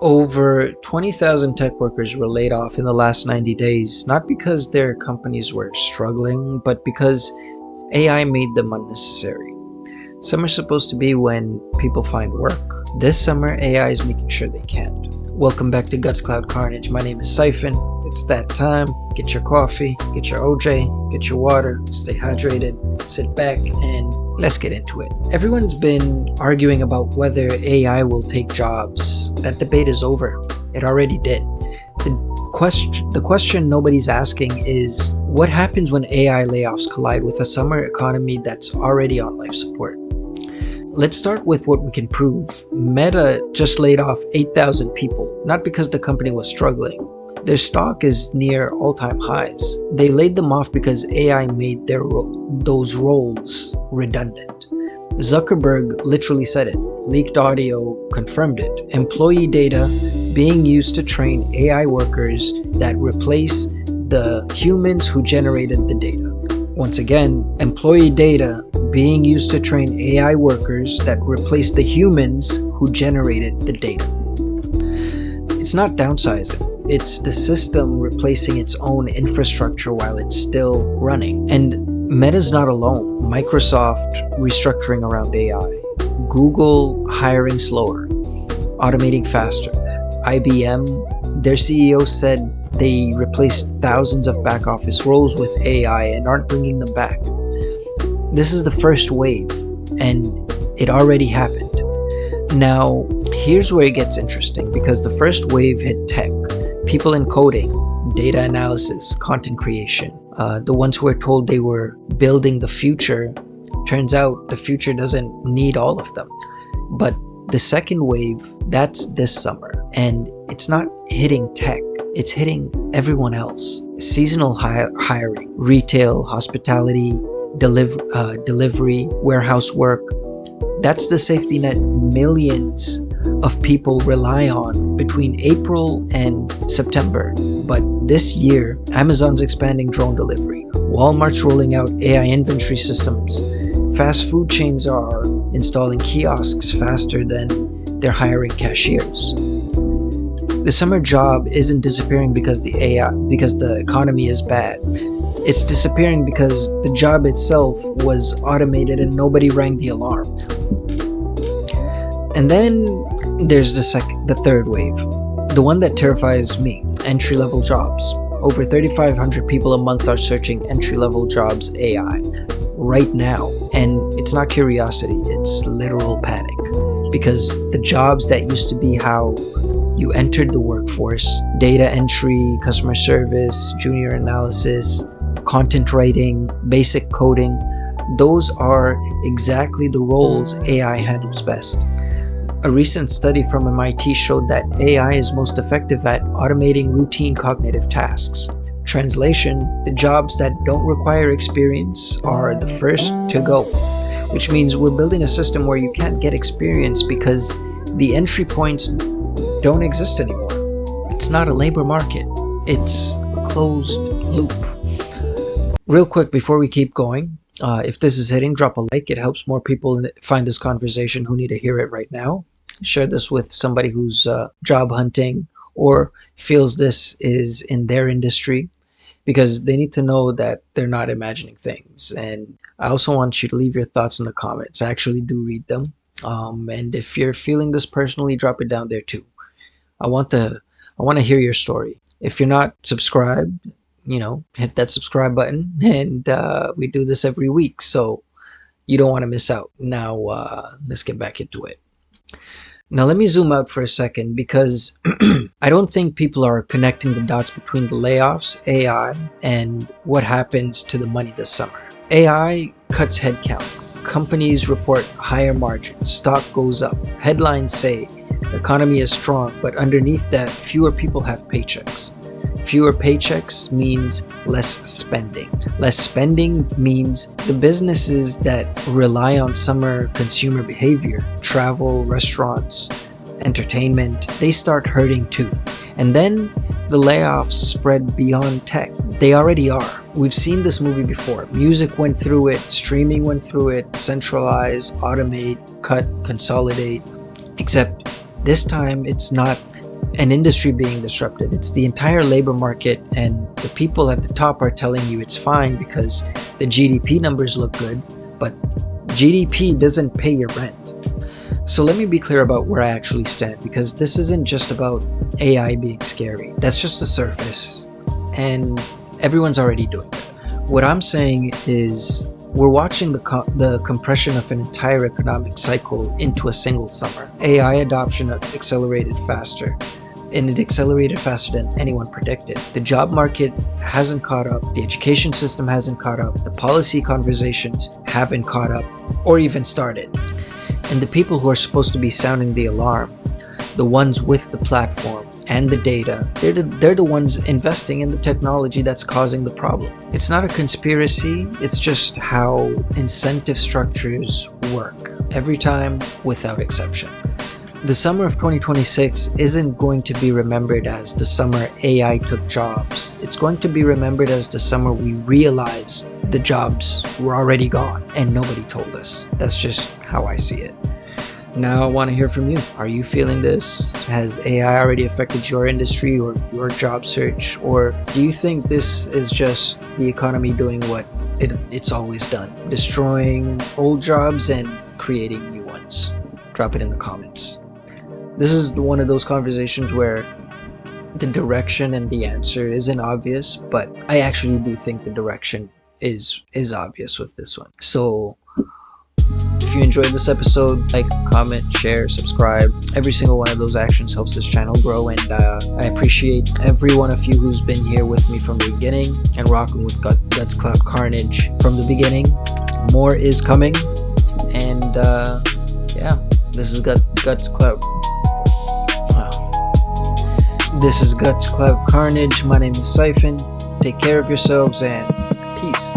Over 20,000 tech workers were laid off in the last 90 days, not because their companies were struggling, but because AI made them unnecessary. Summer's supposed to be when people find work. This summer, AI is making sure they can't. Welcome back to Guts.Clout.Carnage. My name is Siphon. It's that time. Get your coffee, get your OJ, get your water, stay hydrated, sit back, and let's get into it. Everyone's been arguing about whether AI will take jobs. That debate is over. It already did. The question nobody's asking is, what happens when AI layoffs collide with a summer economy that's already on life support? Let's start with what we can prove. Meta just laid off 8,000 people, not because the company was struggling. Their stock is near all-time highs. They laid them off because AI made those roles redundant. Zuckerberg literally said it. Leaked audio confirmed it. Employee data being used to train AI workers that replace the humans who generated the data. Once again, employee data being used to train AI workers that replace the humans who generated the data. It's not downsizing. It's the system replacing its own infrastructure while it's still running. And Meta's not alone. Microsoft restructuring around AI. Google hiring slower, automating faster. IBM, their CEO said they replaced thousands of back office roles with AI and aren't bringing them back. This is the first wave, and it already happened. Now, here's where it gets interesting, because the first wave hit tech. People in coding, data analysis, content creation. The ones who were told they were building the future, turns out the future doesn't need all of them. But the second wave, that's this summer. And it's not hitting tech, it's hitting everyone else. Seasonal hiring, retail, hospitality, delivery, warehouse work. That's the safety net millions of people rely on between April and September. But this year, Amazon's expanding drone delivery. Walmart's rolling out AI inventory systems. Fast food chains are installing kiosks faster than they're hiring cashiers. The summer job isn't disappearing because the economy is bad. It's disappearing because the job itself was automated and nobody rang the alarm. And then there's the third wave, the one that terrifies me, entry-level jobs. Over 3,500 people a month are searching entry-level jobs AI right now. And it's not curiosity, it's literal panic. Because the jobs that used to be how you entered the workforce, data entry, customer service, junior analysis, content writing, basic coding, those are exactly the roles AI handles best. A recent study from MIT showed that AI is most effective at automating routine cognitive tasks. Translation, the jobs that don't require experience are the first to go, which means we're building a system where you can't get experience because the entry points don't exist anymore. It's not a labor market, it's a closed loop. Real quick before we keep going, if this is hitting, drop a like. It helps more people find this conversation who need to hear it right now. Share this with somebody who's job hunting or feels this is in their industry, because they need to know that they're not imagining things. And I also want you to leave your thoughts in the comments. I actually do read them. And if you're feeling this personally, drop it down there too. I want to hear your story. If you're not subscribed, hit that subscribe button, and we do this every week, so you don't want to miss out. Now, let's get back into it. Now, let me zoom out for a second, because I don't think people are connecting the dots between the layoffs, AI, and what happens to the money this summer. AI cuts headcount. Companies report higher margins. Stock goes up. Headlines say the economy is strong, but underneath that, fewer people have paychecks. Fewer paychecks means less spending. Less spending means the businesses that rely on summer consumer behavior, travel, restaurants, entertainment, they start hurting too. And then the layoffs spread beyond tech. They already are. We've seen this movie before. Music went through it, streaming went through it, centralize, automate, cut, consolidate. Except this time it's not an industry being disrupted. It's the entire labor market, and the people at the top are telling you it's fine because the GDP numbers look good, but GDP doesn't pay your rent. So let me be clear about where I actually stand, because this isn't just about AI being scary. That's just the surface, and everyone's already doing it. What I'm saying is we're watching the compression of an entire economic cycle into a single summer. AI adoption accelerated faster, and it accelerated faster than anyone predicted. The job market hasn't caught up, the education system hasn't caught up, the policy conversations haven't caught up or even started. And the people who are supposed to be sounding the alarm, the ones with the platform and the data, they're the ones investing in the technology that's causing the problem. It's not a conspiracy, it's just how incentive structures work every time without exception. The summer of 2026 isn't going to be remembered as the summer AI took jobs. It's going to be remembered as the summer we realized the jobs were already gone and nobody told us. That's just how I see it. Now I want to hear from you. Are you feeling this? Has AI already affected your industry or your job search? Or do you think this is just the economy doing what it's always done? Destroying old jobs and creating new ones? Drop it in the comments. This is one of those conversations where the direction and the answer isn't obvious, but I actually do think the direction is obvious with this one. So if you enjoyed this episode, like, comment, share, subscribe. Every single one of those actions helps this channel grow, and I appreciate every one of you who's been here with me from the beginning and rocking with Guts.Clout.Carnage from the beginning. More is coming, and yeah, this is Guts.Clout. This is Guts.Clout.Carnage. My name is Siphon. Take care of yourselves and peace.